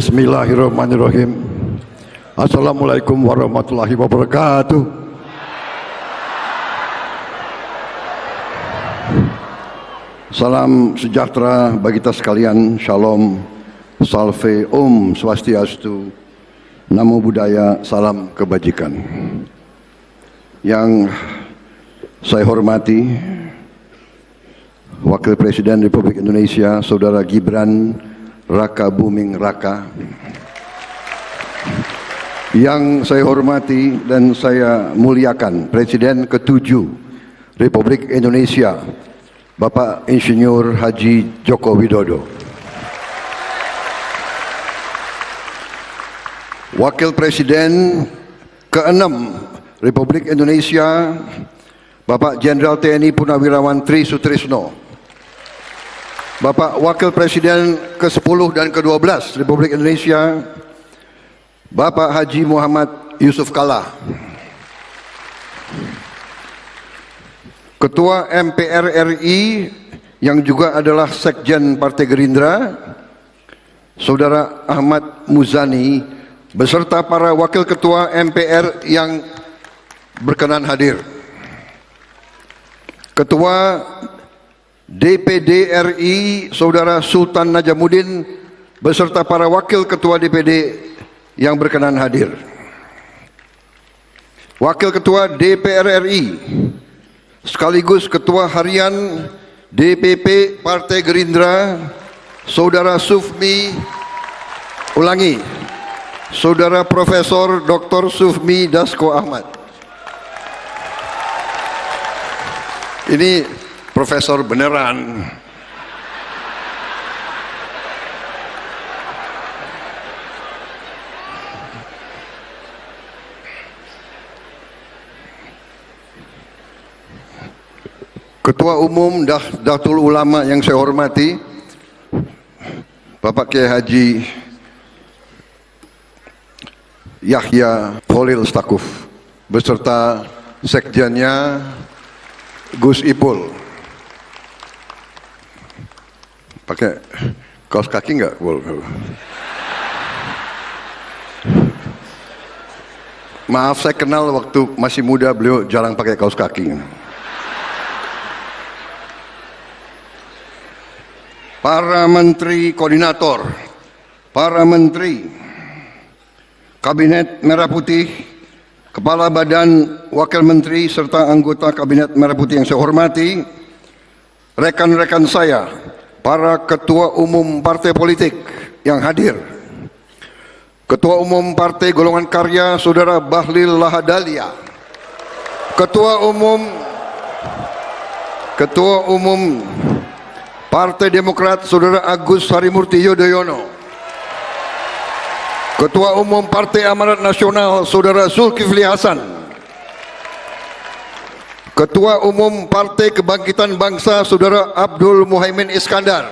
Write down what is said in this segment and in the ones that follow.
Bismillahirrahmanirrahim. Assalamualaikum warahmatullahi wabarakatuh. Salam sejahtera bagi kita sekalian. Shalom, salve, om swastiastu, namo buddhaya, salam kebajikan. Yang saya hormati Wakil Presiden Republik Indonesia Saudara Gibran Raka Buming Raka, yang saya hormati dan saya muliakan Presiden ke-7 Republik Indonesia Bapak Insinyur Haji Joko Widodo, Wakil Presiden ke-6 Republik Indonesia Bapak Jenderal TNI Purnawirawan Tri Sutrisno, Bapak Wakil Presiden ke-10 dan ke-12 Republik Indonesia Bapak Haji Muhammad Yusuf Kalla, Ketua MPR RI yang juga adalah Sekjen Partai Gerindra Saudara Ahmad Muzani, beserta para Wakil Ketua MPR yang berkenan hadir, Ketua DPD RI Saudara Sultan Najamuddin beserta para Wakil Ketua DPD yang berkenan hadir, Wakil Ketua DPR RI sekaligus Ketua Harian DPP Partai Gerindra Saudara Saudara Profesor Dr. Sufmi Dasko Ahmad. Ini profesor beneran. Ketua Umum Nahdlatul Ulama yang saya hormati Bapak Kiai Haji Yahya Khalil Stakuf beserta sekjennya Gus Ipul. Pakai kaos kaki enggak? Maaf, saya kenal waktu masih muda beliau jarang pakai kaos kaki. Para menteri koordinator, para menteri Kabinet Merah Putih, Kepala Badan Wakil Menteri serta anggota Kabinet Merah Putih yang saya hormati, rekan-rekan saya, para ketua umum partai politik yang hadir, Ketua Umum Partai Golongan Karya Saudara Bahlil Lahadalia, Ketua Umum Partai Demokrat Saudara Agus Harimurti Yudhoyono, Ketua Umum Partai Amanat Nasional Saudara Zulkifli Hasan, Ketua Umum Partai Kebangkitan Bangsa Saudara Abdul Muhaimin Iskandar,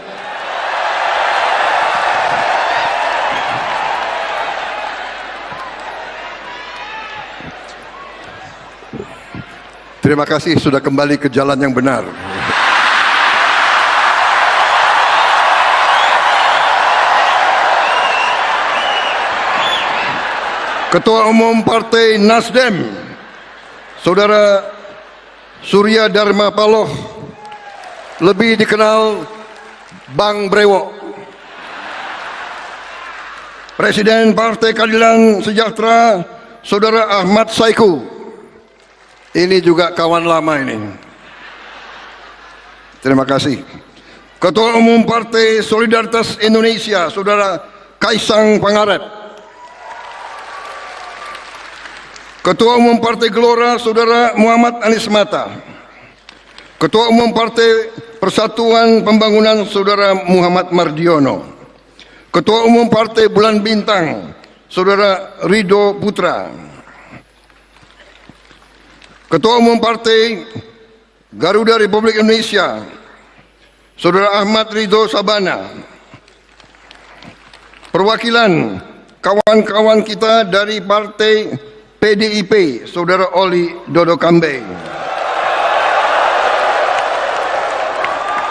terima kasih sudah kembali ke jalan yang benar. Ketua Umum Partai Nasdem Saudara Surya Dharma Paloh, lebih dikenal Bang Brewok, Presiden Partai Keadilan Sejahtera Saudara Ahmad Saiku, ini juga kawan lama ini, terima kasih. Ketua Umum Partai Solidaritas Indonesia Saudara Kaisang Pangarep, Ketua Umum Partai Gelora Saudara Muhammad Anies Mata, Ketua Umum Partai Persatuan Pembangunan Saudara Muhammad Mardiono, Ketua Umum Partai Bulan Bintang Saudara Ridho Putra, Ketua Umum Partai Garuda Republik Indonesia Saudara Ahmad Ridho Sabana, perwakilan kawan-kawan kita dari Partai PDIP Saudara Oli Dodo Kambing,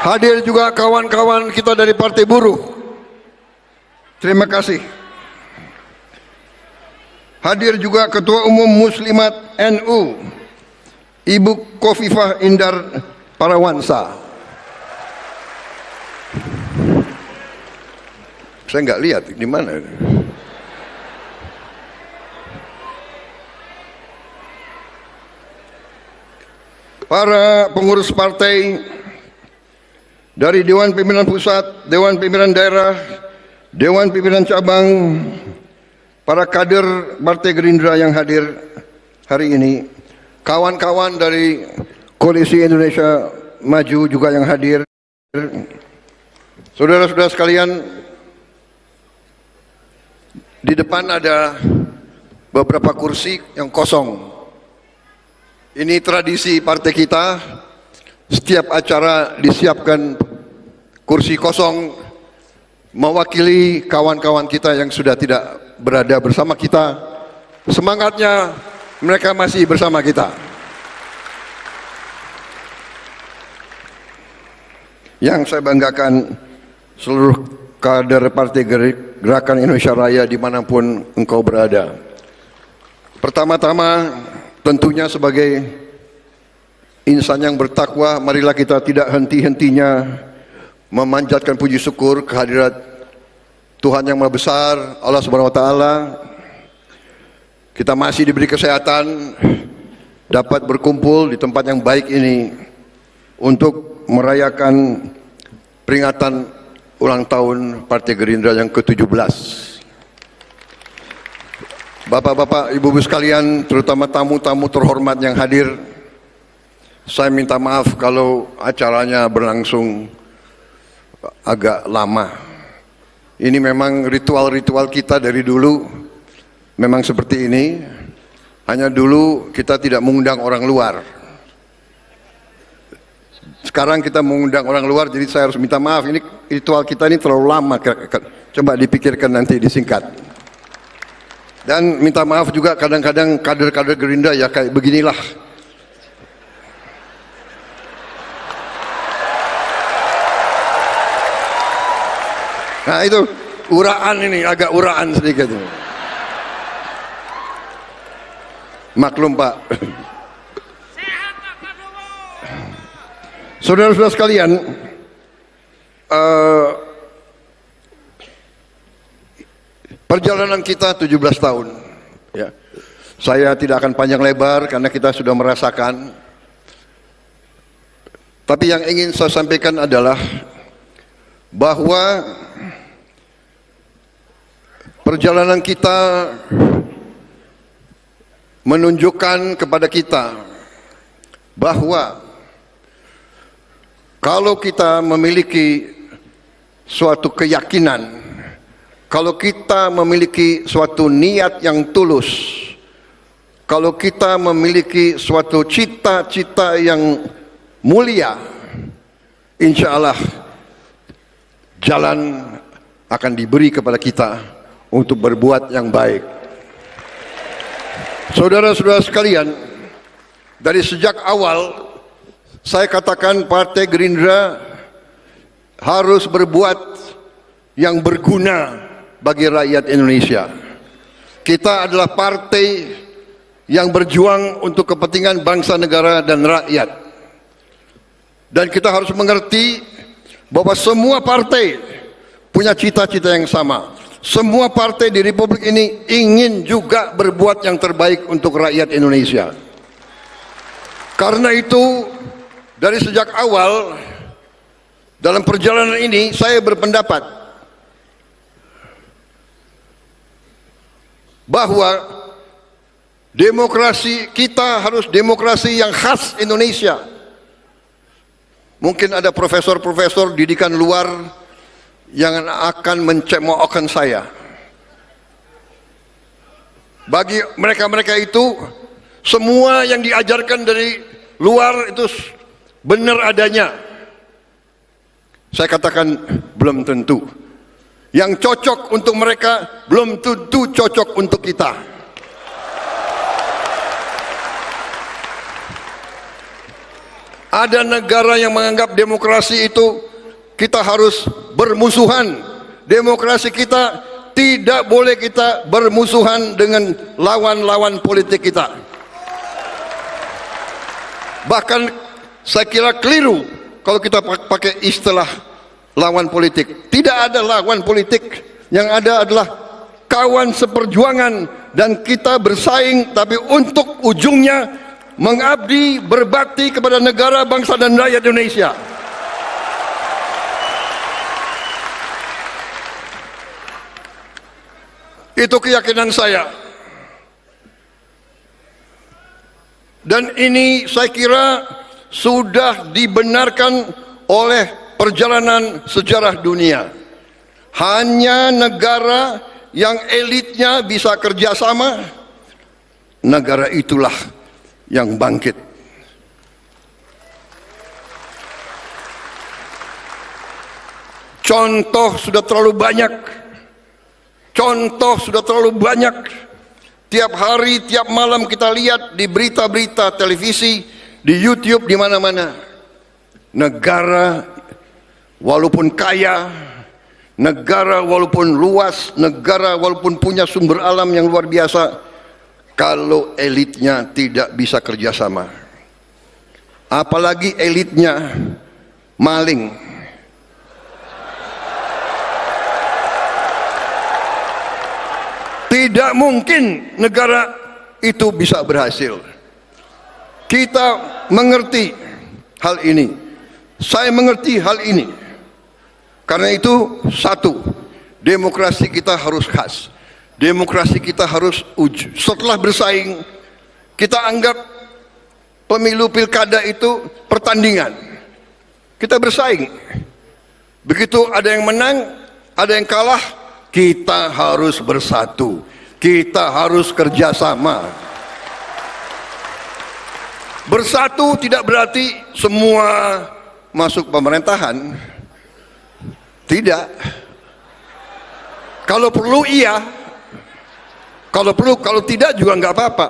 hadir juga kawan-kawan kita dari Partai Buruh, terima kasih. Hadir juga Ketua Umum Muslimat NU, Ibu Khofifah Indar Parawansa. Saya nggak lihat di mana. Para pengurus partai dari Dewan Pimpinan Pusat, Dewan Pimpinan Daerah, Dewan Pimpinan Cabang, para kader Partai Gerindra yang hadir hari ini, kawan-kawan dari Koalisi Indonesia Maju juga yang hadir, saudara-saudara sekalian, di depan ada beberapa kursi yang kosong. Ini tradisi partai kita, setiap acara disiapkan kursi kosong mewakili kawan-kawan kita yang sudah tidak berada bersama kita. Semangatnya mereka masih bersama kita. Yang saya banggakan, seluruh kader Partai Gerakan Indonesia Raya dimanapun engkau berada. Pertama-tama tentunya sebagai insan yang bertakwa, marilah kita tidak henti-hentinya memanjatkan puji syukur kehadirat Tuhan yang Maha Besar, Allah Subhanahu wa taala. Kita masih diberi kesehatan, dapat berkumpul di tempat yang baik ini untuk merayakan peringatan ulang tahun Partai Gerindra yang ke-17. Bapak-bapak, ibu-ibu sekalian, terutama tamu-tamu terhormat yang hadir, saya minta maaf kalau acaranya berlangsung agak lama. Ini memang ritual-ritual kita dari dulu, memang seperti ini. Hanya dulu kita tidak mengundang orang luar. Sekarang kita mengundang orang luar, jadi saya harus minta maaf. Ini ritual kita ini terlalu lama. Coba dipikirkan nanti, disingkat. Dan minta maaf juga kadang-kadang kader-kader Gerindra ya kayak beginilah. Nah itu uraan ini, agak uraan sedikit. Maklum Pak. Saudara-saudara sekalian, perjalanan kita 17 tahun, ya. Saya tidak akan panjang lebar karena kita sudah merasakan. Tapi yang ingin saya sampaikan adalah bahwa perjalanan kita menunjukkan kepada kita bahwa kalau kita memiliki suatu keyakinan, kalau kita memiliki suatu niat yang tulus, kalau kita memiliki suatu cita-cita yang mulia, insya Allah jalan akan diberi kepada kita untuk berbuat yang baik. Saudara-saudara sekalian, dari sejak awal saya katakan Partai Gerindra harus berbuat yang berguna bagi rakyat Indonesia. Kita adalah partai yang berjuang untuk kepentingan bangsa, negara, dan rakyat. Dan kita harus mengerti bahwa semua partai punya cita-cita yang sama. Semua partai di Republik ini ingin juga berbuat yang terbaik untuk rakyat Indonesia. Karena itu, dari sejak awal dalam perjalanan ini saya berpendapat bahwa demokrasi kita harus demokrasi yang khas Indonesia. Mungkin ada profesor-profesor didikan luar yang akan mencemoohkan saya. Bagi mereka-mereka itu, semua yang diajarkan dari luar itu benar adanya. Saya katakan belum tentu. Yang cocok untuk mereka belum tentu cocok untuk kita. Ada negara yang menganggap demokrasi itu kita harus bermusuhan. Demokrasi kita tidak boleh kita bermusuhan dengan lawan-lawan politik kita. Bahkan saya kira keliru kalau kita pakai istilah lawan politik. Tidak ada lawan politik, yang ada adalah kawan seperjuangan, dan kita bersaing tapi untuk ujungnya mengabdi, berbakti kepada negara, bangsa dan rakyat Indonesia. Itu keyakinan saya. Dan ini saya kira sudah dibenarkan oleh perjalanan sejarah dunia. Hanya negara yang elitnya bisa kerjasama, negara itulah yang bangkit. Contoh sudah terlalu banyak. Contoh sudah terlalu banyak. Tiap hari, tiap malam kita lihat di berita-berita televisi, di YouTube, di mana-mana. Negara walaupun kaya, negara walaupun luas, negara walaupun punya sumber alam yang luar biasa, kalau elitnya tidak bisa kerjasama, apalagi elitnya maling, tidak mungkin negara itu bisa berhasil. Kita mengerti hal ini. Saya mengerti hal ini. Karena itu, satu, demokrasi kita harus khas. Demokrasi kita harus uji. Setelah bersaing, kita anggap pemilu pilkada itu pertandingan. Kita bersaing. Begitu ada yang menang, ada yang kalah, kita harus bersatu. Kita harus kerjasama. Bersatu tidak berarti semua masuk pemerintahan. Tidak. Kalau perlu iya. Kalau perlu, kalau tidak juga nggak apa-apa.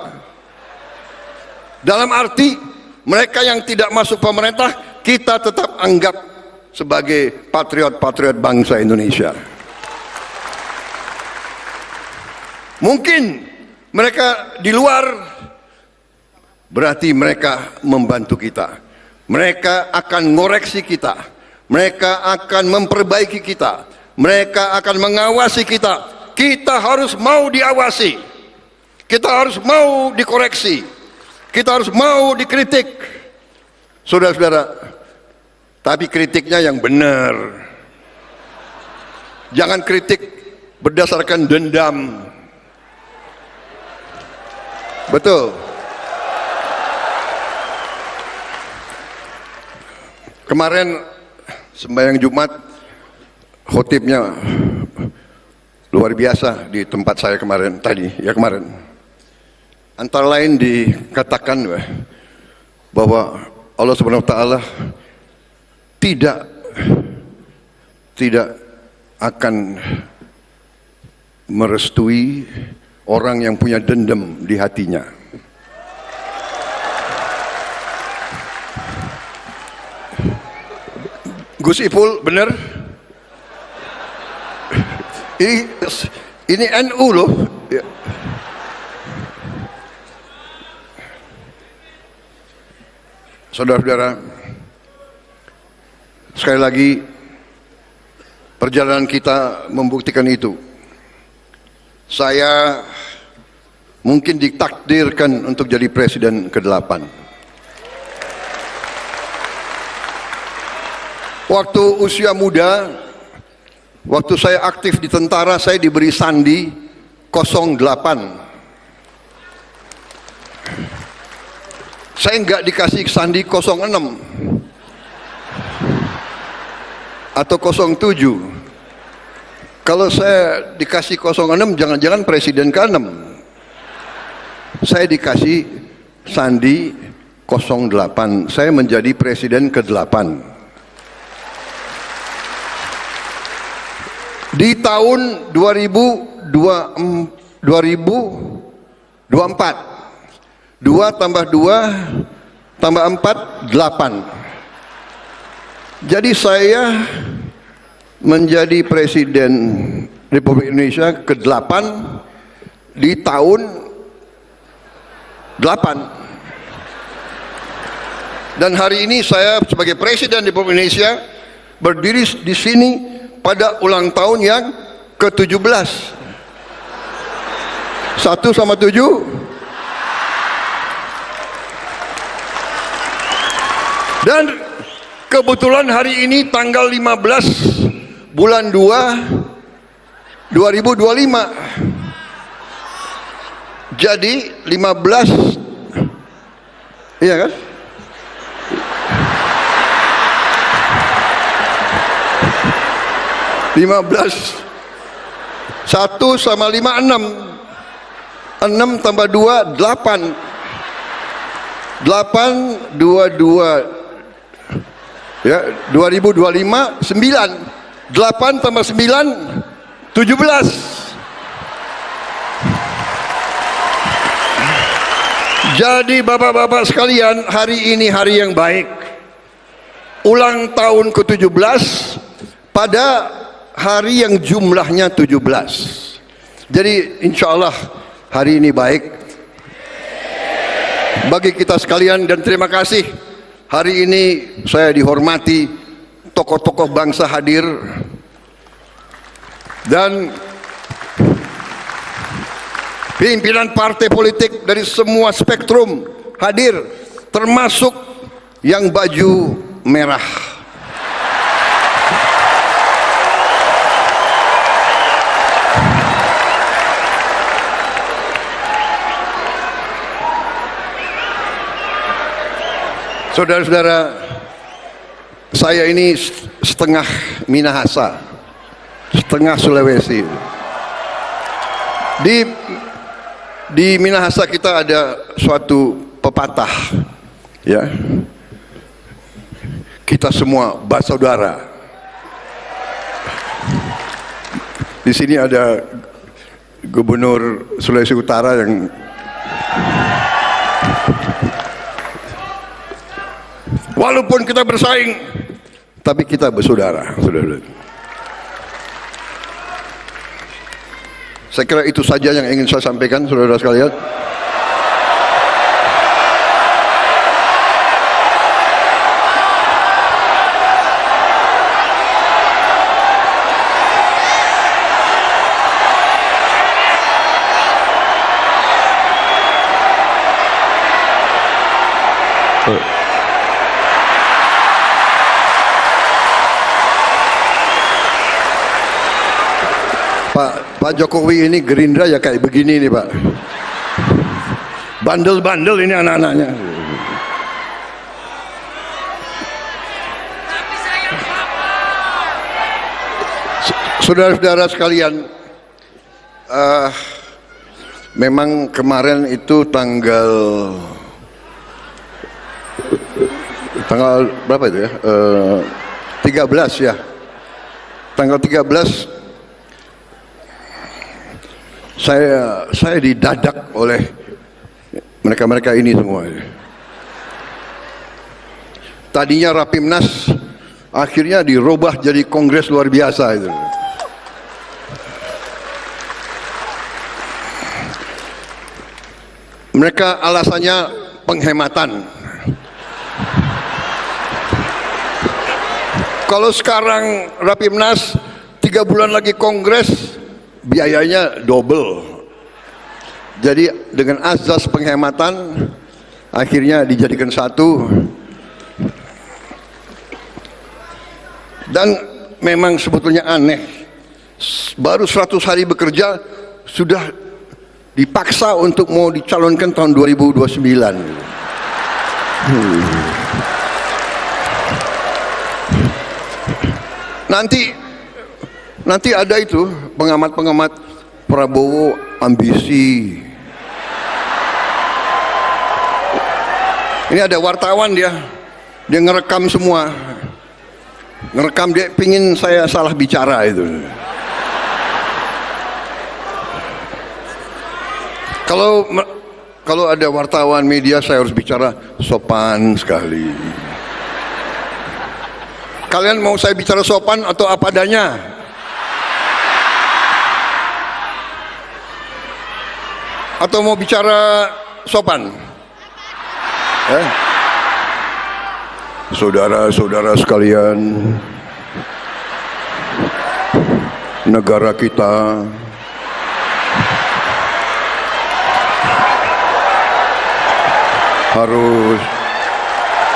Dalam arti mereka yang tidak masuk pemerintah, kita tetap anggap sebagai patriot-patriot bangsa Indonesia. Mungkin mereka di luar, berarti mereka membantu kita. Mereka akan ngoreksi kita. Mereka akan memperbaiki kita. Mereka akan mengawasi kita. Kita harus mau diawasi. Kita harus mau dikoreksi. Kita harus mau dikritik. Saudara-saudara, tapi kritiknya yang benar. Jangan kritik berdasarkan dendam. Betul. Kemarin sembahyang Jumat, khotibnya luar biasa di tempat saya kemarin, kemarin. Antara lain dikatakan bahwa Allah Subhanahu wa taala tidak akan merestui orang yang punya dendam di hatinya. Gus Ipul, benar? Ini NU loh. Ya. Saudara-saudara, sekali lagi perjalanan kita membuktikan itu. Saya mungkin ditakdirkan untuk jadi presiden ke-8. Waktu usia muda, waktu saya aktif di tentara, saya diberi sandi 08. Saya nggak dikasih sandi 06 atau 07. Kalau saya dikasih 06, jangan-jangan presiden ke-6. Saya dikasih sandi 08. Saya menjadi presiden ke-8. Di tahun 2024, 2 tambah 2 tambah 4, 8. Jadi saya menjadi presiden Republik Indonesia ke-8 di tahun 8. Dan hari ini saya sebagai Presiden Republik Indonesia berdiri di sini pada ulang tahun yang ke-17. 1 sama 7. Dan kebetulan hari ini tanggal 15 bulan 2 2025. Jadi 15, iya kan? Satu sama 5, 6. 6 tambah 2, 8. 8, 22, ya, 2025, 9. 8 tambah 9, 17. Jadi bapak-bapak sekalian, hari ini hari yang baik. Ulang tahun ke-17 pada hari yang jumlahnya 17. Jadi insya Allah hari ini baik bagi kita sekalian, dan terima kasih hari ini saya dihormati, tokoh-tokoh bangsa hadir dan pimpinan partai politik dari semua spektrum hadir, termasuk yang baju merah. Saudara-saudara, saya ini setengah Minahasa, setengah Sulawesi. Di Minahasa kita ada suatu pepatah, ya. Kita semua bersaudara. Di sini ada Gubernur Sulawesi Utara yang walaupun kita bersaing, tapi kita bersaudara, saudara. Saya kira itu saja yang ingin saya sampaikan, saudara sekalian. Pak Jokowi ini Gerindra ya kayak begini nih Pak, bandel-bandel ini anak-anaknya. Saudara-saudara sekalian, memang kemarin itu tanggal berapa itu ya, 13 ya, tanggal 13 saya didadak oleh mereka-mereka ini semua. Tadinya Rapimnas akhirnya dirubah jadi kongres luar biasa itu. Mereka alasannya penghematan. Kalau sekarang Rapimnas 3 bulan lagi kongres, biayanya double. Jadi dengan azas penghematan akhirnya dijadikan satu. Dan memang sebetulnya aneh, baru 100 hari bekerja sudah dipaksa untuk mau dicalonkan tahun 2029. Nanti ada itu pengamat-pengamat Prabowo ambisi. Ini ada wartawan dia ngerekam semua, ngerekam, dia pingin saya salah bicara itu. Kalau ada wartawan media saya harus bicara sopan sekali. Kalian mau saya bicara sopan atau apa adanya? Atau mau bicara sopan? Saudara-saudara sekalian, negara kita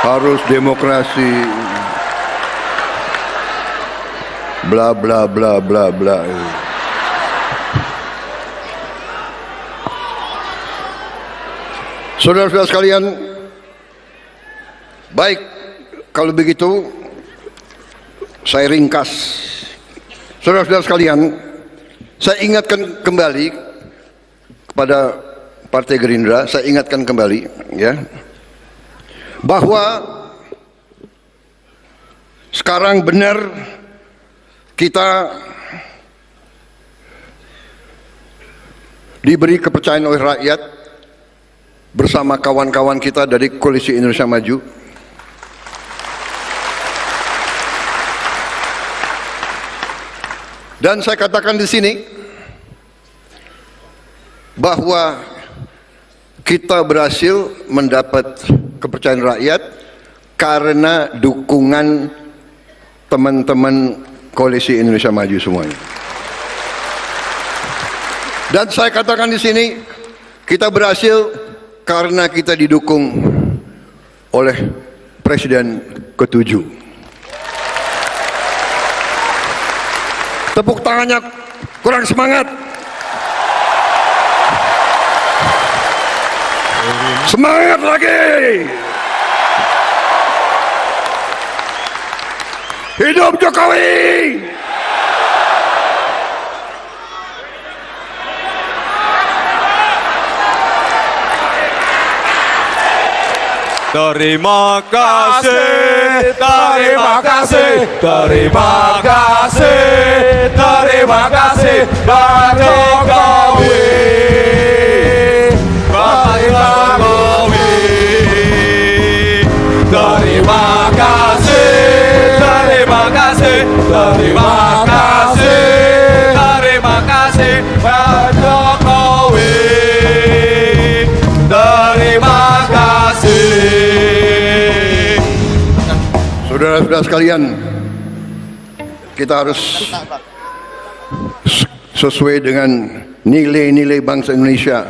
harus demokrasi, bla bla bla bla bla. Saudara-saudara sekalian, baik kalau begitu saya ringkas. Saudara-saudara sekalian, saya ingatkan kembali kepada Partai Gerindra, saya ingatkan kembali ya, bahwa sekarang benar kita diberi kepercayaan oleh rakyat bersama kawan-kawan kita dari Koalisi Indonesia Maju. Dan saya katakan di sini bahwa kita berhasil mendapat kepercayaan rakyat karena dukungan teman-teman Koalisi Indonesia Maju semuanya. Dan saya katakan di sini kita berhasil karena kita didukung oleh Presiden ke-7. Tepuk tangannya kurang semangat. Semangat lagi. Hidup Jokowi. Terima kasih, terima kasih, terima kasih, terima kasih, Pak Jokowi, Pak Jokowi. Terima kasih, terima kasih, terima kasih, terima kasih, Pak Jokowi. Terima kasih. Saudara-saudara sekalian, kita harus sesuai dengan nilai-nilai bangsa Indonesia.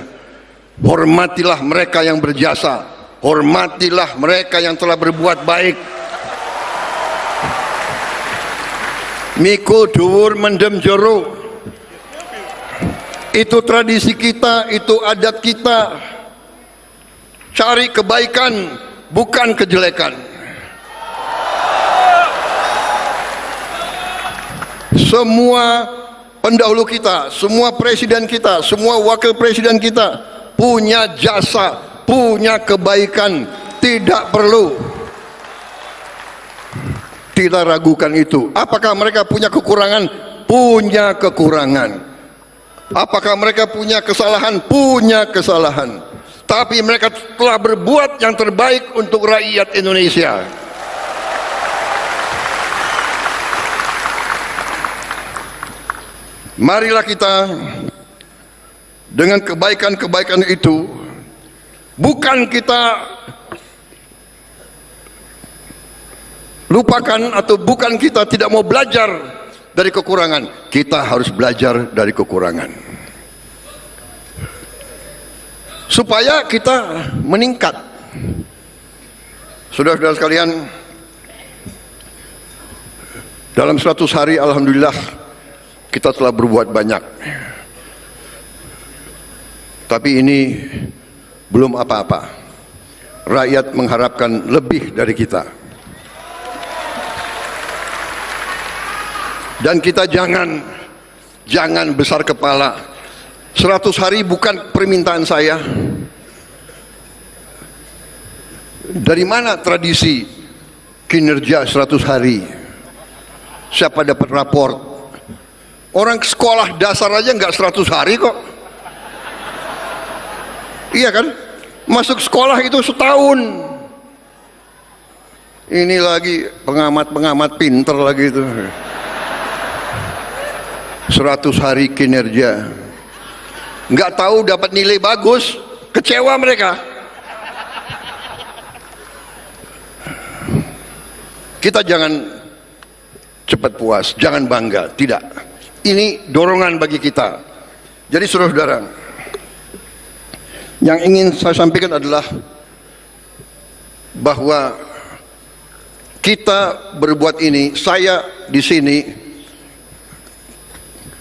Hormatilah mereka yang berjasa, hormatilah mereka yang telah berbuat baik. Mikul dhuwur mendem jero, itu tradisi kita, itu adat kita. Cari kebaikan, bukan kejelekan. Semua pendahulu kita, semua presiden kita, semua wakil presiden kita punya jasa, punya kebaikan. Tidak perlu kita ragukan itu. Apakah mereka punya kekurangan? Punya kekurangan. Apakah mereka punya kesalahan? Punya kesalahan. Tapi mereka telah berbuat yang terbaik untuk rakyat Indonesia. Marilah kita dengan kebaikan-kebaikan itu, bukan kita lupakan atau bukan kita tidak mau belajar dari kekurangan. Kita harus belajar dari kekurangan supaya kita meningkat. Saudara-saudara sekalian, dalam 100 hari alhamdulillah kita telah berbuat banyak. Tapi ini belum apa-apa. Rakyat mengharapkan lebih dari kita. Dan kita jangan besar kepala. 100 hari bukan permintaan saya. Dari mana tradisi kinerja 100 hari? Siapa dapat raport? Orang sekolah dasar aja nggak 100 hari kok. Iya kan? Masuk sekolah itu setahun. Ini lagi pengamat-pengamat pinter lagi itu. 100 hari kinerja. nggak tahu dapat nilai bagus, kecewa mereka. Kita jangan cepat puas, jangan bangga, tidak. Ini dorongan bagi kita. Jadi saudara-saudara, yang ingin saya sampaikan adalah bahwa kita berbuat ini, saya di sini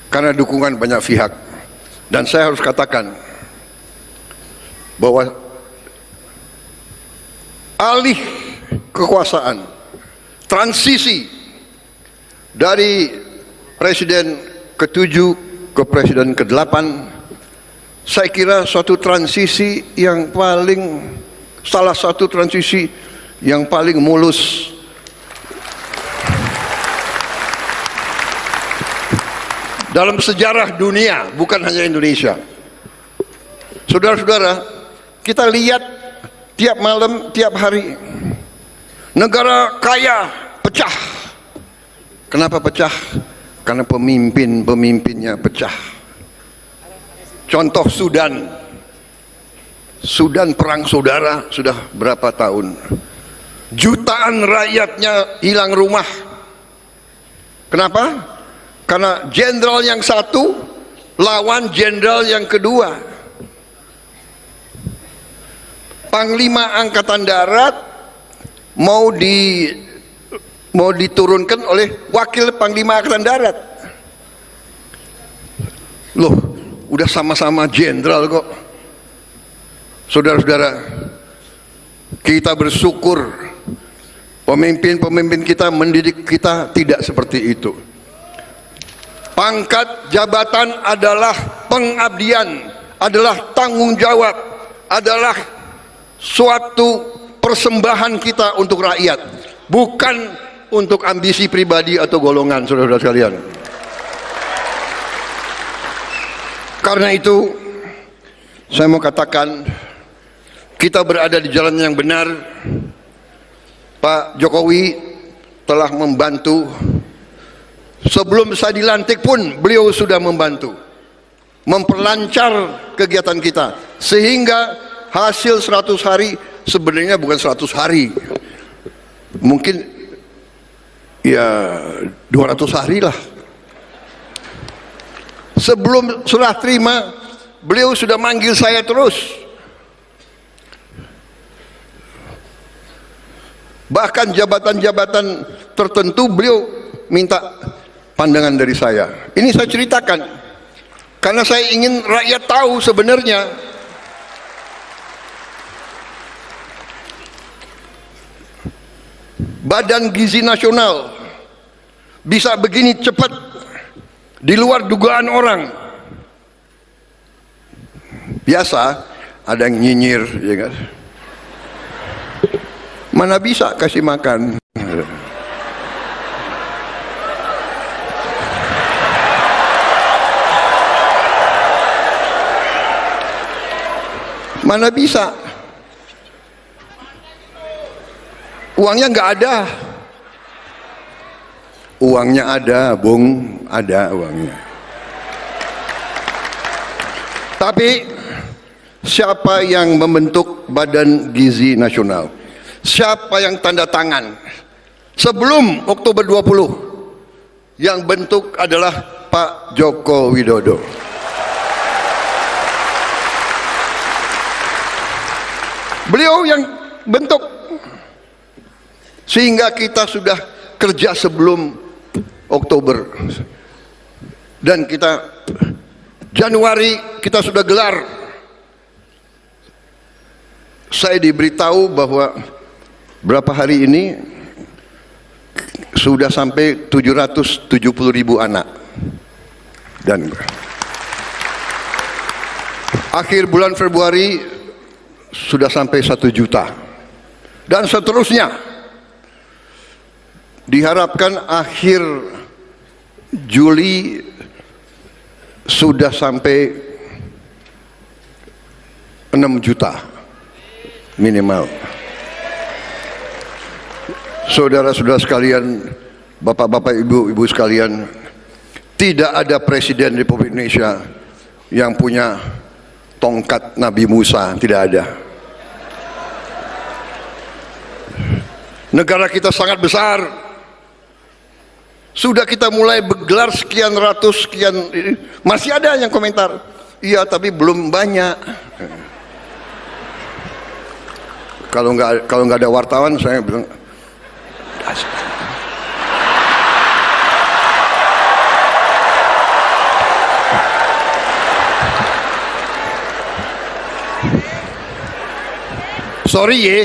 karena dukungan banyak pihak, dan saya harus katakan bahwa alih kekuasaan, transisi dari presiden ke-7 ke presiden ke-8, saya kira suatu transisi yang salah satu transisi yang paling mulus dalam sejarah dunia, bukan hanya Indonesia. Saudara-saudara, kita lihat tiap malam, tiap hari, negara kaya pecah. Kenapa pecah? Karena pemimpinnya pecah. Contoh Sudan perang saudara sudah berapa tahun. Jutaan rakyatnya hilang rumah. Kenapa? Karena jenderal yang satu lawan jenderal yang kedua. Panglima Angkatan Darat mau diturunkan oleh wakil Panglima Angkatan Darat. Loh, udah sama-sama jenderal kok. Saudara-saudara, kita bersyukur pemimpin-pemimpin kita mendidik kita tidak seperti itu. Pangkat jabatan adalah pengabdian, adalah tanggung jawab, adalah suatu persembahan kita untuk rakyat, bukan untuk ambisi pribadi atau golongan, saudara-saudara sekalian. Karena itu, saya mau katakan, kita berada di jalan yang benar. Pak Jokowi telah membantu. Sebelum saya dilantik pun beliau sudah membantu memperlancar kegiatan kita, sehingga hasil 100 hari sebenarnya bukan 100 hari, mungkin ya 200 hari lah. Sebelum serah terima, beliau sudah manggil saya terus. Bahkan jabatan-jabatan tertentu beliau minta pandangan dari saya. Ini saya ceritakan karena saya ingin rakyat tahu sebenarnya Badan Gizi Nasional bisa begini cepat, di luar dugaan orang. Biasa ada yang nyinyir, ya kan? Mana bisa kasih makan? Mana bisa? Uangnya nggak ada. Uangnya ada, Bung, ada uangnya. Tapi siapa yang membentuk Badan Gizi Nasional? Siapa yang tanda tangan? Sebelum Oktober 20, yang bentuk adalah Pak Joko Widodo. Beliau yang bentuk, sehingga kita sudah kerja sebelum Oktober, dan kita Januari kita sudah gelar. Saya diberitahu bahwa berapa hari ini sudah sampai 770.000 anak, dan akhir bulan Februari sudah sampai 1 juta, dan seterusnya. Diharapkan akhir Juli sudah sampai 6 juta minimal. Saudara-saudara sekalian, bapak-bapak, ibu-ibu sekalian, tidak ada presiden Republik Indonesia yang punya tongkat Nabi Musa, tidak ada. Negara kita sangat besar. Sudah kita mulai bergelar sekian ratus, sekian, masih ada yang komentar, iya tapi belum banyak. Kalau nggak ada wartawan, saya bilang, sorry ye.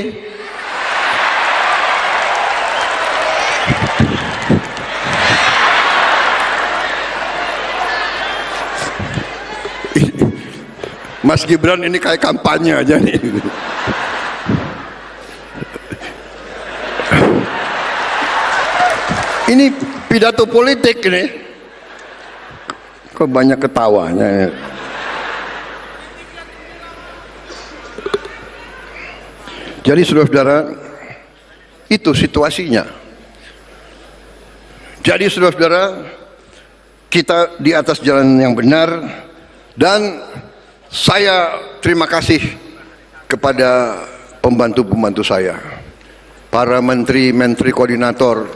Mas Gibran ini kayak kampanye aja nih. Ini pidato politik nih. Kok banyak ketawanya. Jadi saudara-saudara, itu situasinya. Jadi saudara-saudara, kita di atas jalan yang benar, dan saya terima kasih kepada pembantu-pembantu saya, para menteri koordinator,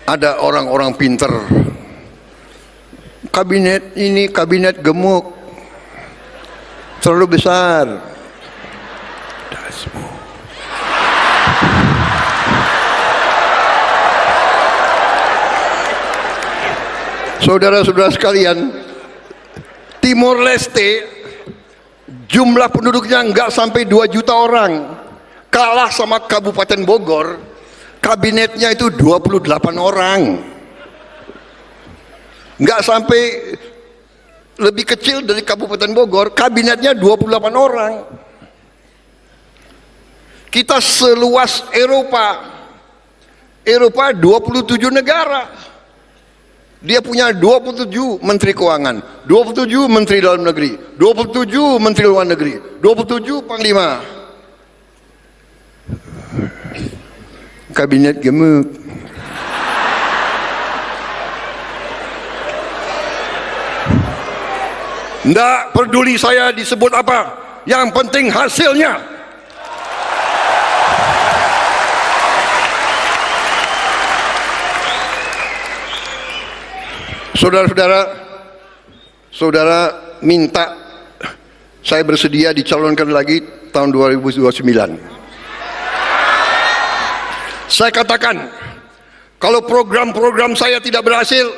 ada orang-orang pinter. Kabinet ini kabinet gemuk, terlalu besar. Saudara-saudara sekalian, Timor Leste jumlah penduduknya nggak sampai 2 juta orang, kalah sama Kabupaten Bogor, kabinetnya itu 28 orang, nggak sampai, lebih kecil dari Kabupaten Bogor, kabinetnya 28 orang. Kita seluas Eropa 27 negara. Dia punya 27 menteri keuangan, 27 menteri dalam negeri, 27 menteri luar negeri, 27 panglima. Kabinet gemuk. Nggak peduli saya disebut apa, yang penting hasilnya. Saudara-saudara, saudara minta saya bersedia dicalonkan lagi tahun 2029. Saya katakan, kalau program-program saya tidak berhasil,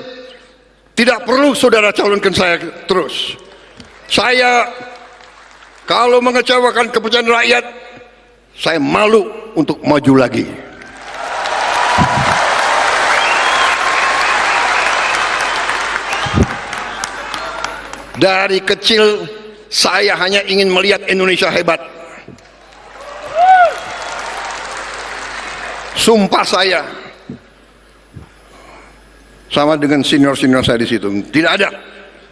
tidak perlu saudara calonkan saya terus. Saya kalau mengecewakan kepercayaan rakyat, saya malu untuk maju lagi. Dari kecil saya hanya ingin melihat Indonesia hebat. Sumpah saya, sama dengan senior-senior saya di situ, tidak ada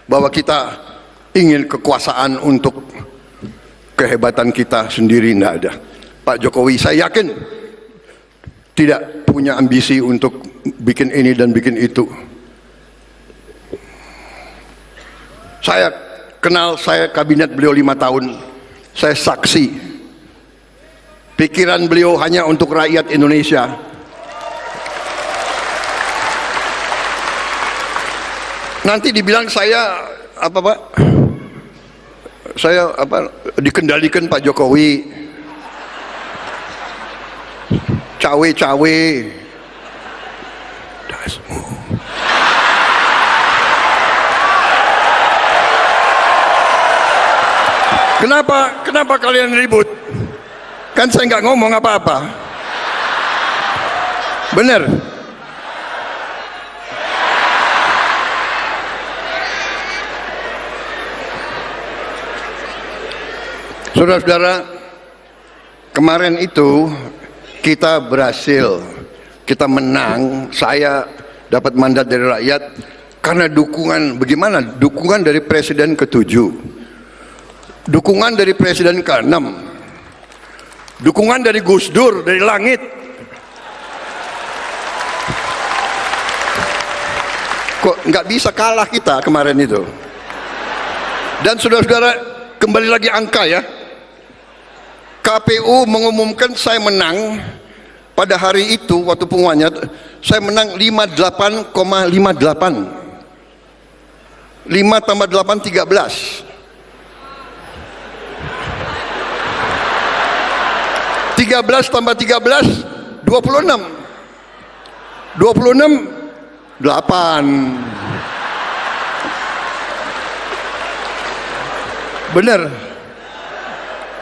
bahwa kita ingin kekuasaan untuk kehebatan kita sendiri, tidak ada. Pak Jokowi saya yakin tidak punya ambisi untuk bikin ini dan bikin itu. Saya kenal, saya kabinet beliau 5 tahun, saya saksi pikiran beliau hanya untuk rakyat Indonesia. Nanti dibilang saya apa Pak? Saya apa, dikendalikan Pak Jokowi, cawe-cawe. Kenapa kalian ribut? Kan saya nggak ngomong apa-apa. Bener? Saudara-saudara, kemarin itu kita berhasil, kita menang, saya dapat mandat dari rakyat karena dukungan, bagaimana? Dukungan dari Presiden ke-7, dukungan dari Presiden ke-6, dukungan dari Gus Dur, dari langit. Kok nggak bisa kalah kita kemarin itu. Dan saudara-saudara, kembali lagi angka ya. KPU mengumumkan saya menang pada hari itu waktu pengumumannya, saya menang 58,58. 5 tambah 8 13. 13 tambah 13 26. 26 8. Benar.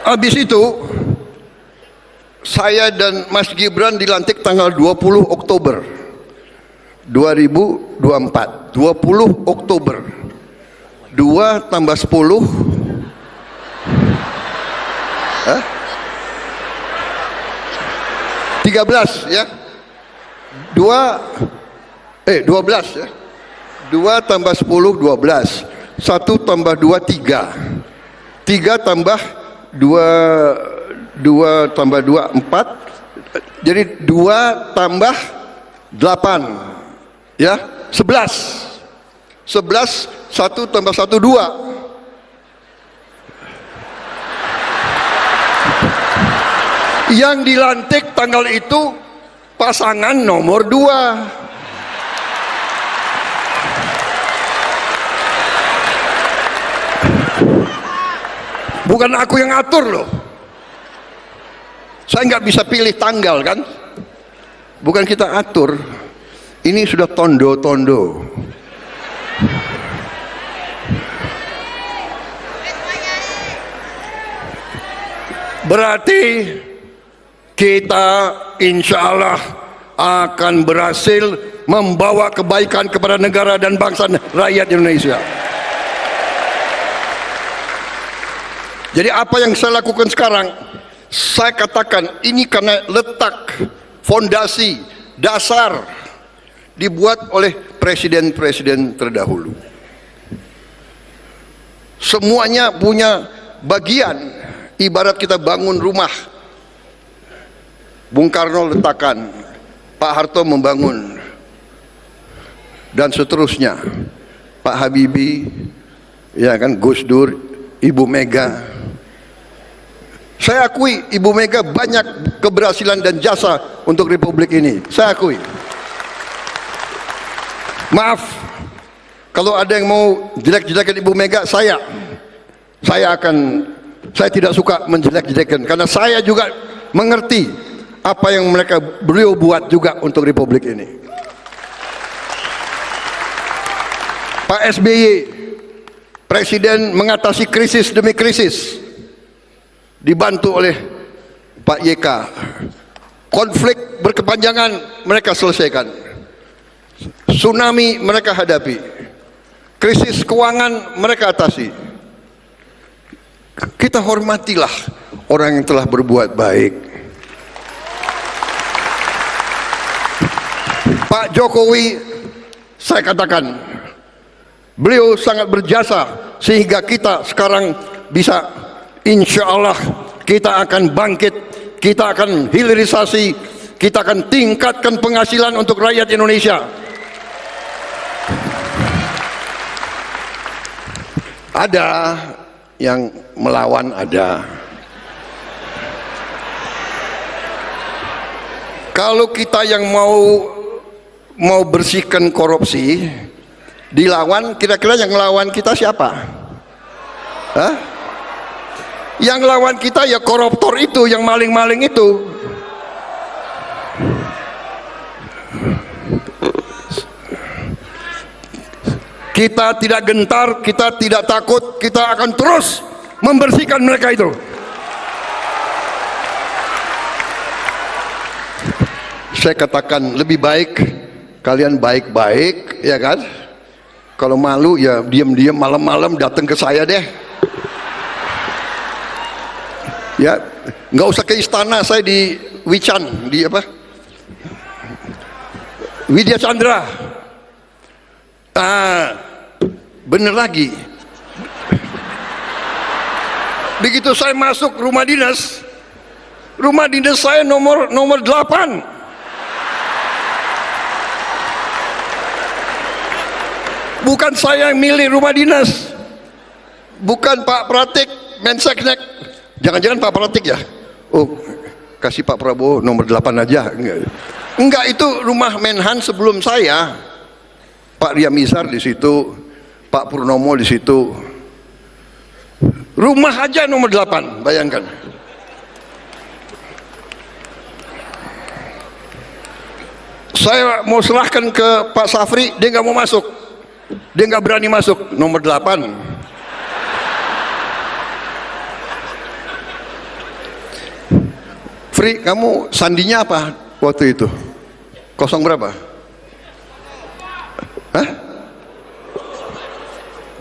Habis itu saya dan Mas Gibran dilantik tanggal 20 Oktober 2024. 20 Oktober. 2 tambah 10 13 ya. 12 ya. 2 tambah 10 12. 1 tambah 2 3. 3 tambah 2 tambah 2 4. Jadi 2 tambah 8 ya, 11. 11 1 tambah 1 2. Yang dilantik tanggal itu pasangan nomor 2. Bukan aku yang atur loh. Saya nggak bisa pilih tanggal kan. Bukan kita atur. Ini sudah tondo-tondo. Berarti kita insya Allah akan berhasil membawa kebaikan kepada negara dan bangsa rakyat Indonesia. Jadi apa yang saya lakukan sekarang, saya katakan ini karena letak fondasi dasar dibuat oleh presiden-presiden terdahulu. Semuanya punya bagian, ibarat kita bangun rumah. Bung Karno letakkan, Pak Harto membangun, dan seterusnya. Pak Habibie, ya kan, Gus Dur, Ibu Mega. Saya akui Ibu Mega banyak keberhasilan dan jasa untuk Republik ini. Saya akui. Maaf, kalau ada yang mau jelek-jelekan Ibu Mega, saya tidak suka menjelek-jelekan, karena saya juga mengerti apa yang beliau buat juga untuk Republik ini. Pak SBY, presiden mengatasi krisis demi krisis, dibantu oleh Pak YK. Konflik berkepanjangan mereka selesaikan. Tsunami mereka hadapi. Krisis keuangan mereka atasi. Kita hormatilah orang yang telah berbuat baik. Pak Jokowi, saya katakan, beliau sangat berjasa sehingga kita sekarang bisa, insya Allah kita akan bangkit, kita akan hilirisasi, kita akan tingkatkan penghasilan untuk rakyat Indonesia. Ada yang melawan, ada. Kalau kita yang mau bersihkan korupsi, dilawan, kira-kira yang lawan kita siapa? Hah? Yang lawan kita ya koruptor itu, yang maling-maling itu. Kita tidak gentar, kita tidak takut, kita akan terus membersihkan mereka itu. Saya katakan lebih baik kalian baik-baik, ya kan? Kalau malu ya diam-diam, malam-malam datang ke saya deh. Ya, nggak usah ke istana, saya di Wican, di apa? Widya Chandra. Bener lagi. Begitu saya masuk rumah dinas saya nomor 8. Bukan saya yang milih rumah dinas. Bukan Pak Pratik, Menseknek. Jangan-jangan Pak Pratik ya? Oh, kasih Pak Prabowo nomor 8 aja. Enggak, itu rumah Menhan sebelum saya. Pak Riamizar di situ, Pak Purnomo di situ. Rumah aja nomor 8, bayangkan. Saya mau serahkan ke Pak Safri, dia nggak mau masuk. Dia nggak berani masuk, nomor 8. Fri, kamu sandinya apa waktu itu? Kosong berapa? Hah?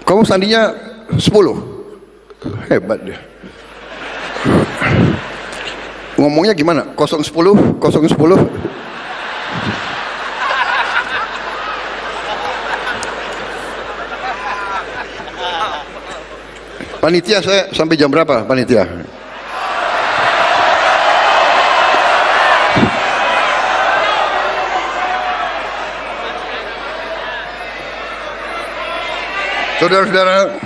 Kamu sandinya 10? Hebat dia. Ngomongnya gimana? 010, 010. Panitia saya sampai jam berapa panitia? Saudara-saudara,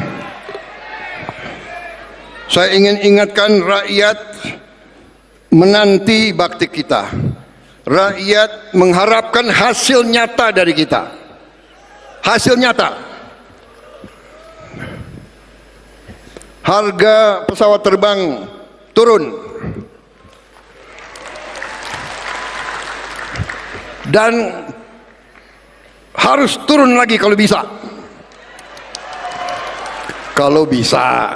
saya ingin ingatkan rakyat menanti bakti kita. Rakyat mengharapkan hasil nyata dari kita. Hasil nyata. Harga pesawat terbang turun. Dan harus turun lagi kalau bisa. Kalau bisa.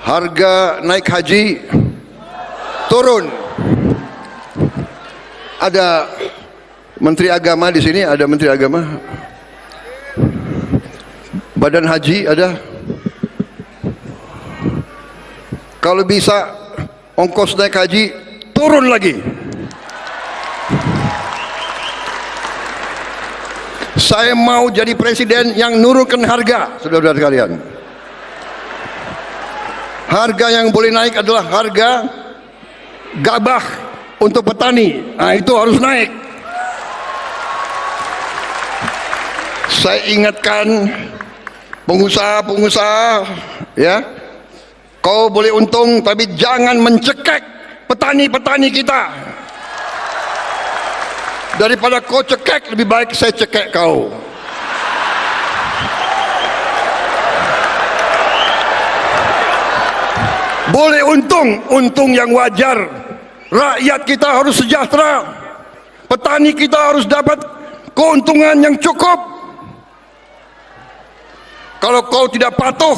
Harga naik haji turun. Ada Menteri Agama di sini, ada Menteri Agama. Badan Haji ada. Kalau bisa ongkos naik haji turun lagi. Saya mau jadi presiden yang nurunkan harga, saudara-saudara sekalian. Harga yang boleh naik adalah harga gabah untuk petani. Nah, itu harus naik. Saya ingatkan pengusaha-pengusaha, ya, kau boleh untung tapi jangan mencekek petani-petani kita. Daripada kau cekek, lebih baik saya cekek kau. Boleh untung yang wajar. Rakyat kita harus sejahtera. Petani kita harus dapat keuntungan yang cukup. Kalau kau tidak patuh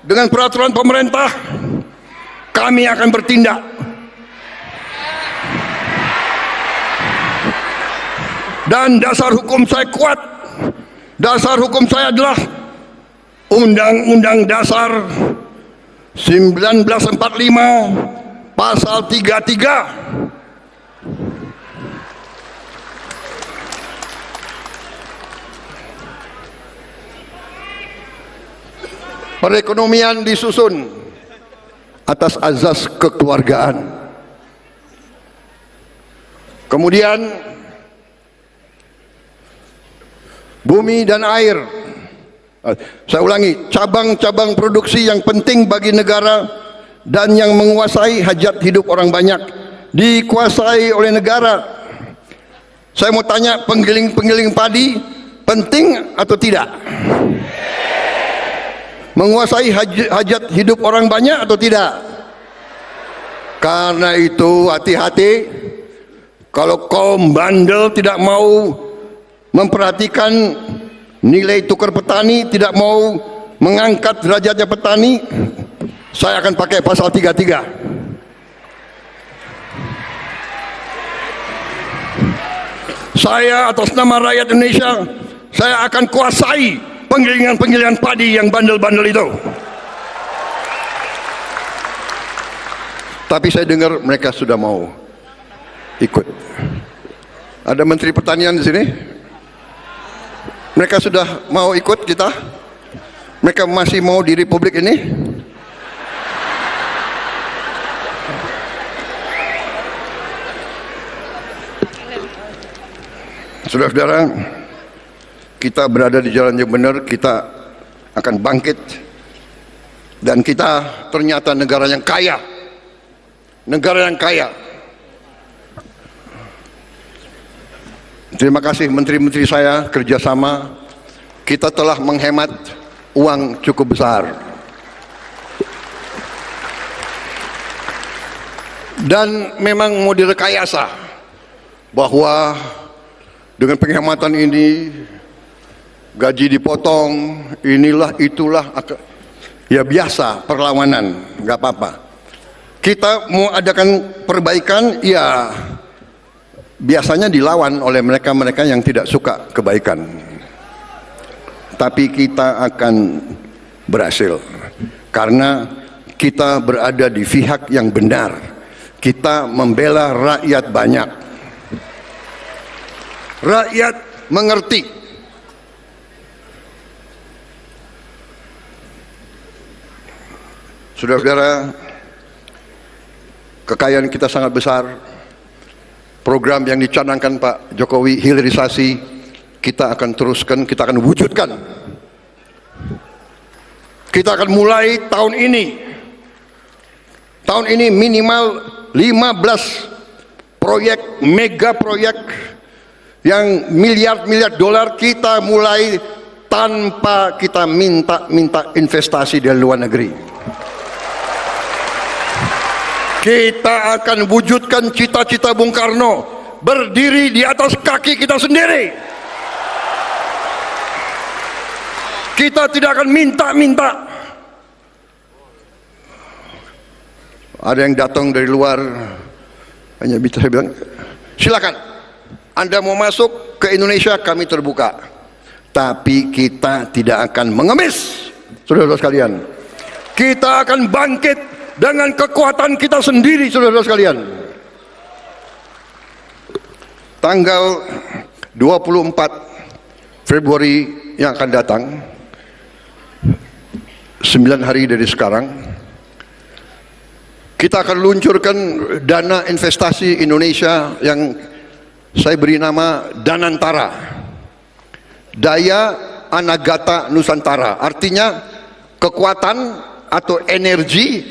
dengan peraturan pemerintah, kami akan bertindak. Dan dasar hukum saya kuat. Dasar hukum saya adalah Undang-Undang Dasar 1945 Pasal 33. Perekonomian disusun atas azas kekeluargaan. Kemudian bumi dan air. Saya ulangi, cabang-cabang produksi yang penting bagi negara dan yang menguasai hajat hidup orang banyak dikuasai oleh negara. Saya mau tanya, penggiling-penggiling padi penting atau tidak? Menguasai hajat hidup orang banyak atau tidak? Karena itu hati-hati. Kalau kaum bandel tidak mau memperhatikan nilai tukar petani, tidak mau mengangkat derajatnya petani, saya akan pakai pasal 33. Saya atas nama rakyat Indonesia, saya akan kuasai penggilingan-penggilingan padi yang bandel-bandel itu. Tapi saya dengar mereka sudah mau ikut. Ada Menteri Pertanian di sini. Mereka sudah mau ikut kita. Mereka masih mau di Republik ini. Saudara-saudara, kita berada di jalan yang benar, kita akan bangkit. Dan kita ternyata negara yang kaya. Negara yang kaya. Terima kasih menteri-menteri saya kerjasama. Kita telah menghemat uang cukup besar. Dan memang mau direkayasa bahwa dengan penghematan ini gaji dipotong, inilah itulah, ya biasa perlawanan, nggak apa-apa. Kita mau adakan perbaikan, ya biasanya dilawan oleh mereka-mereka yang tidak suka kebaikan. Tapi kita akan berhasil karena kita berada di pihak yang benar. Kita membela rakyat banyak. Rakyat mengerti. Saudara-saudara, kekayaan kita sangat besar. Program yang dicanangkan Pak Jokowi, hilirisasi, kita akan teruskan, kita akan wujudkan. Kita akan mulai tahun ini. Tahun ini minimal 15 proyek, mega proyek yang miliar-miliar dolar kita mulai tanpa kita minta investasi dari luar negeri. Kita akan wujudkan cita-cita Bung Karno, berdiri di atas kaki kita sendiri. Kita tidak akan minta-minta. Ada yang datang dari luar, hanya bisa saya bilang, silakan, Anda mau masuk ke Indonesia, kami terbuka. Tapi kita tidak akan mengemis, saudara-saudara sekalian. Kita akan bangkit dengan kekuatan kita sendiri, saudara-saudara sekalian. Tanggal 24 Februari yang akan datang, 9 hari dari sekarang, kita akan luncurkan dana investasi Indonesia yang saya beri nama Danantara, Daya Anagata Nusantara. Artinya kekuatan atau energi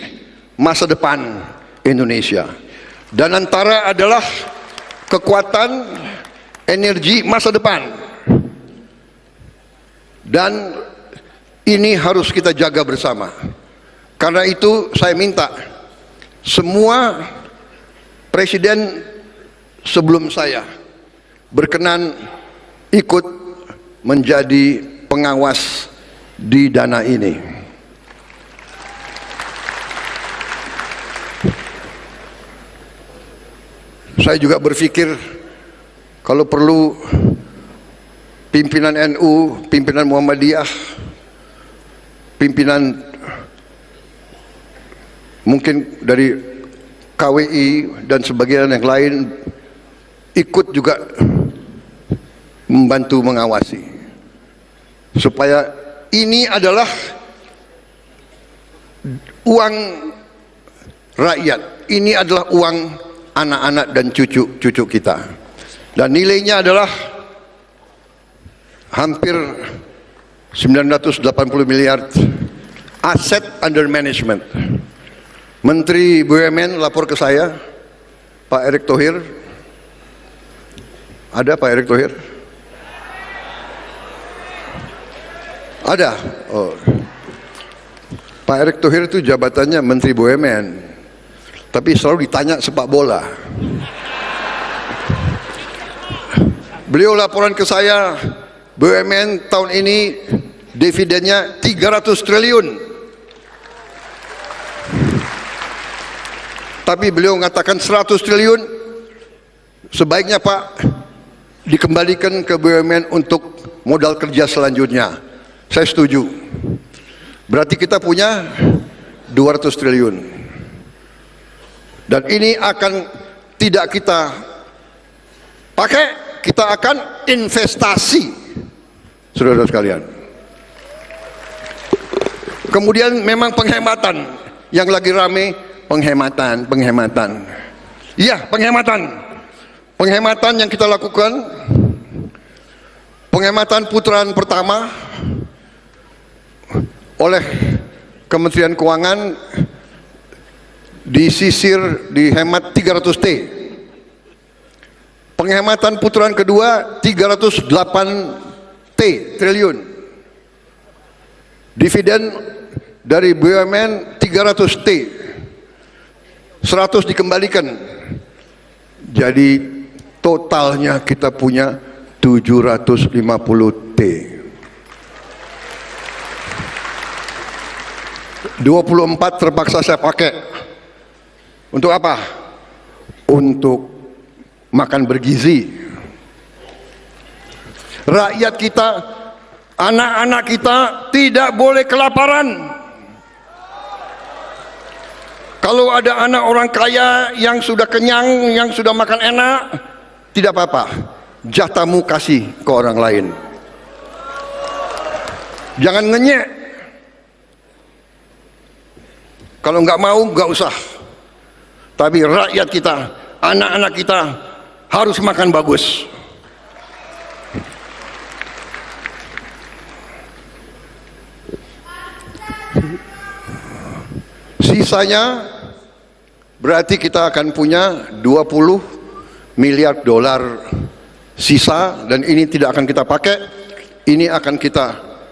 masa depan Indonesia. Danantara adalah kekuatan energi masa depan. Dan ini harus kita jaga bersama. Karena itu saya minta semua presiden sebelum saya berkenan ikut menjadi pengawas di dana ini. Saya juga berpikir kalau perlu pimpinan NU, pimpinan Muhammadiyah, pimpinan mungkin dari KWI dan sebagian yang lain ikut juga membantu mengawasi supaya ini adalah uang rakyat, ini adalah uang anak-anak dan cucu-cucu kita, dan nilainya adalah hampir 980 miliar aset under management. Menteri BUMN lapor ke saya, Pak Erick Thohir. Ada Pak Erick Thohir? Ada. Oh. Pak Erick Thohir itu jabatannya Menteri BUMN, tapi selalu ditanya sepak bola. Beliau laporan ke saya, BUMN tahun ini dividennya 300 triliun. Tapi beliau mengatakan 100 triliun sebaiknya Pak dikembalikan ke BUMN untuk modal kerja selanjutnya. Saya setuju. Berarti kita punya 200 triliun. Dan ini akan tidak kita pakai, kita akan investasi, saudara-saudara sekalian. Kemudian memang penghematan yang lagi rame. Penghematan. Iya, penghematan yang kita lakukan Penghematan putaran pertama oleh Kementerian Keuangan disisir dihemat 300 T. Penghematan putaran kedua 308 triliun. Dividen dari BUMN 300 T. 100 dikembalikan. Jadi totalnya kita punya 750 T. 24 terpaksa saya pakai. Untuk apa? Untuk makan bergizi. Rakyat kita, anak-anak kita tidak boleh kelaparan. Kalau ada anak orang kaya yang sudah kenyang, yang sudah makan enak, tidak apa-apa. Jatahmu kasih ke orang lain. Jangan ngenyek. Kalau nggak mau, nggak usah. Tapi rakyat kita, anak-anak kita harus makan bagus. Sisanya berarti kita akan punya 20 miliar dolar sisa, dan ini tidak akan kita pakai. Ini akan kita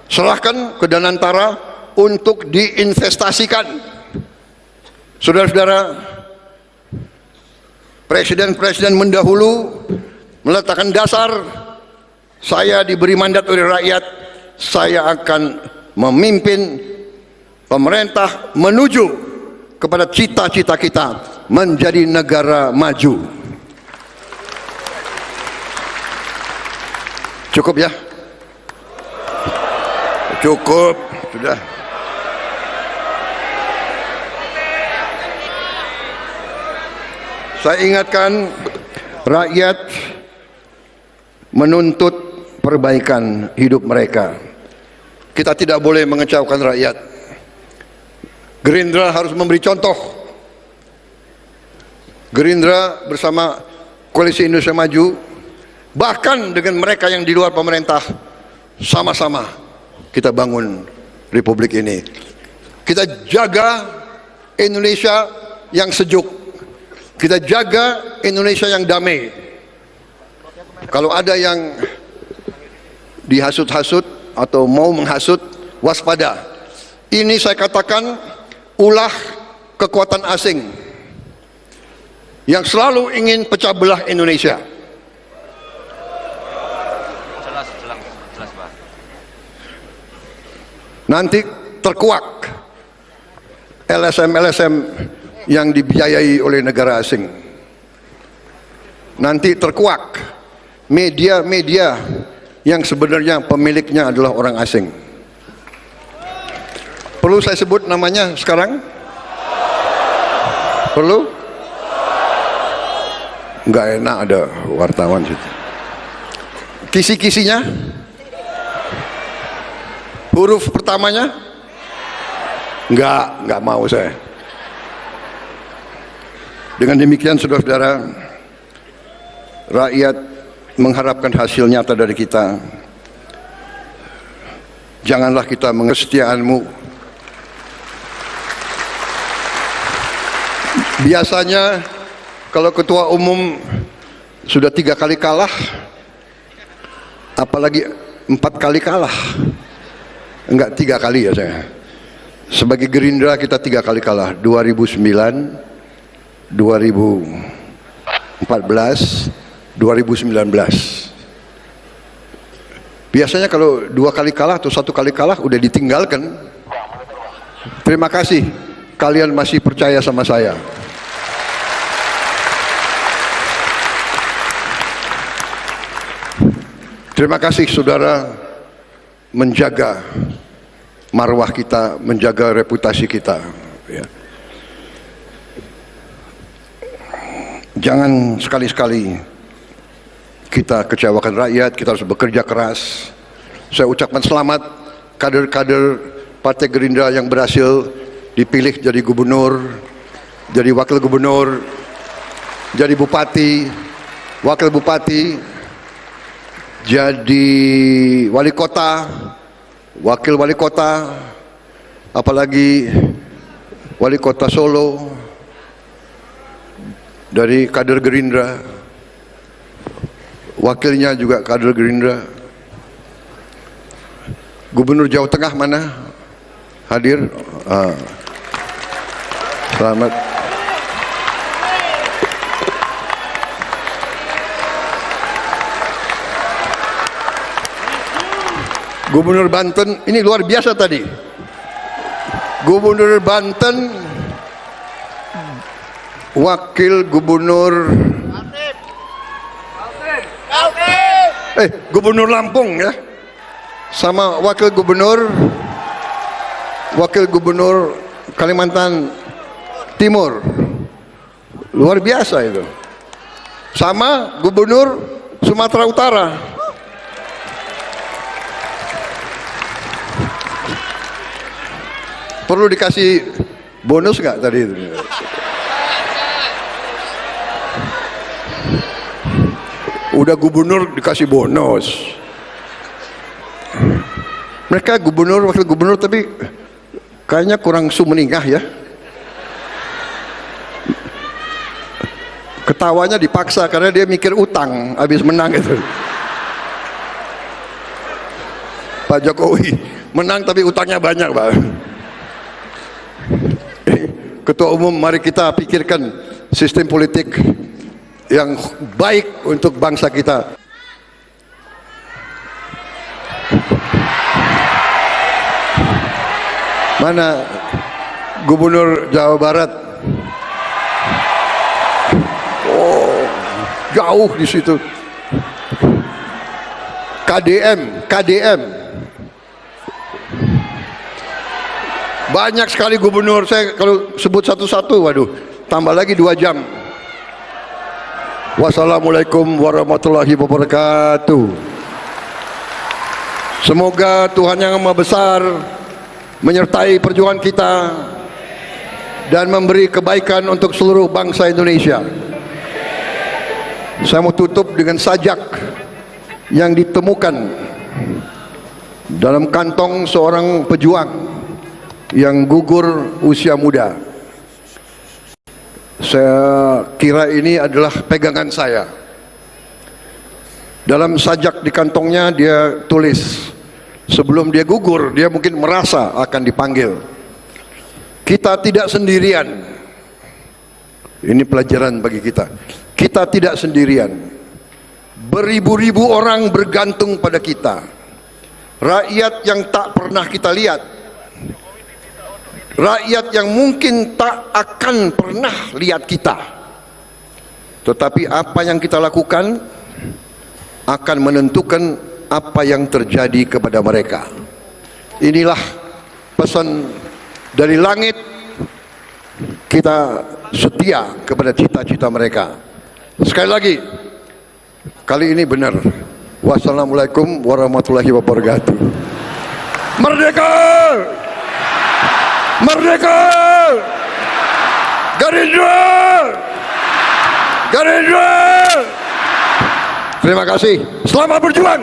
serahkan ke Danantara untuk diinvestasikan. Saudara-saudara, presiden-presiden mendahulu meletakkan dasar, saya diberi mandat oleh rakyat, saya akan memimpin pemerintah menuju kepada cita-cita kita menjadi negara maju. Cukup ya? Cukup, sudah. Saya ingatkan, rakyat menuntut perbaikan hidup mereka. Kita tidak boleh mengecewakan rakyat. Gerindra harus memberi contoh. Gerindra bersama Koalisi Indonesia Maju, bahkan dengan mereka yang di luar pemerintah, sama-sama kita bangun Republik ini. Kita jaga Indonesia yang sejuk. Kita jaga Indonesia yang damai. Kalau ada yang dihasut-hasut atau mau menghasut, waspada. Ini saya katakan ulah kekuatan asing yang selalu ingin pecah belah Indonesia. Jelas, Pak. Nanti terkuak LSM-LSM yang dibiayai oleh negara asing. Nanti terkuak media-media yang sebenarnya pemiliknya adalah orang asing. Perlu saya sebut namanya sekarang? Perlu? Nggak enak ada wartawan situ. Kisi-kisinya? Huruf pertamanya? Nggak mau saya. Dengan demikian, saudara-saudara, rakyat mengharapkan hasil nyata dari kita. Janganlah kita kesetiaanmu. Biasanya kalau ketua umum sudah 3 kali kalah, apalagi 4 kali kalah, enggak 3 kali ya saya. Sebagai Gerindra kita 3 kali kalah, 2009, 2014, 2019. Biasanya kalau 2 kali kalah atau 1 kali kalah udah ditinggalkan. Terima kasih kalian masih percaya sama saya. Terima kasih saudara menjaga marwah kita, menjaga reputasi kita. Ya. Jangan sekali-sekali kita kecewakan rakyat, kita harus bekerja keras. Saya ucapkan selamat kader-kader Partai Gerindra yang berhasil dipilih jadi gubernur, jadi wakil gubernur, jadi bupati, wakil bupati. jadi wali kota, wakil wali kota, apalagi wali kota Solo dari kader Gerindra, wakilnya juga kader Gerindra. Gubernur Jawa Tengah mana? Hadir. Selamat. Gubernur Banten, ini luar biasa tadi. Gubernur Banten, wakil gubernur, gubernur Lampung ya, sama wakil gubernur Kalimantan Timur, luar biasa itu. Sama gubernur Sumatera Utara. Perlu dikasih bonus nggak tadi itu? Udah gubernur dikasih bonus. Mereka gubernur, wakil gubernur, tapi kayaknya kurang sumeningah ya. Ketawanya dipaksa karena dia mikir utang habis menang itu. Pak Jokowi menang tapi utangnya banyak, Pak. Ketua Umum, mari kita pikirkan sistem politik yang baik untuk bangsa kita. Mana Gubernur Jawa Barat? Oh, jauh di situ. KDM. Banyak sekali gubernur, saya kalau sebut satu-satu, waduh, tambah lagi 2 jam. Wassalamualaikum warahmatullahi wabarakatuh. Semoga Tuhan Yang Maha Besar menyertai perjuangan kita dan memberi kebaikan untuk seluruh bangsa Indonesia. Saya mau tutup dengan sajak yang ditemukan dalam kantong seorang pejuang yang gugur usia muda. Saya kira ini adalah pegangan saya. Dalam sajak di kantongnya dia tulis, sebelum dia gugur dia mungkin merasa akan dipanggil. Kita tidak sendirian. Ini pelajaran bagi kita. Kita tidak sendirian. Beribu-ribu orang bergantung pada kita. Rakyat yang tak pernah kita lihat, rakyat yang mungkin tak akan pernah lihat kita, tetapi apa yang kita lakukan akan menentukan apa yang terjadi kepada mereka. Inilah pesan dari langit. Kita setia kepada cita-cita mereka. Sekali lagi, kali ini benar. Wassalamualaikum warahmatullahi wabarakatuh. Merdeka! Merdeka! Gerindra! Gerindra! Terima kasih. Selamat berjuang!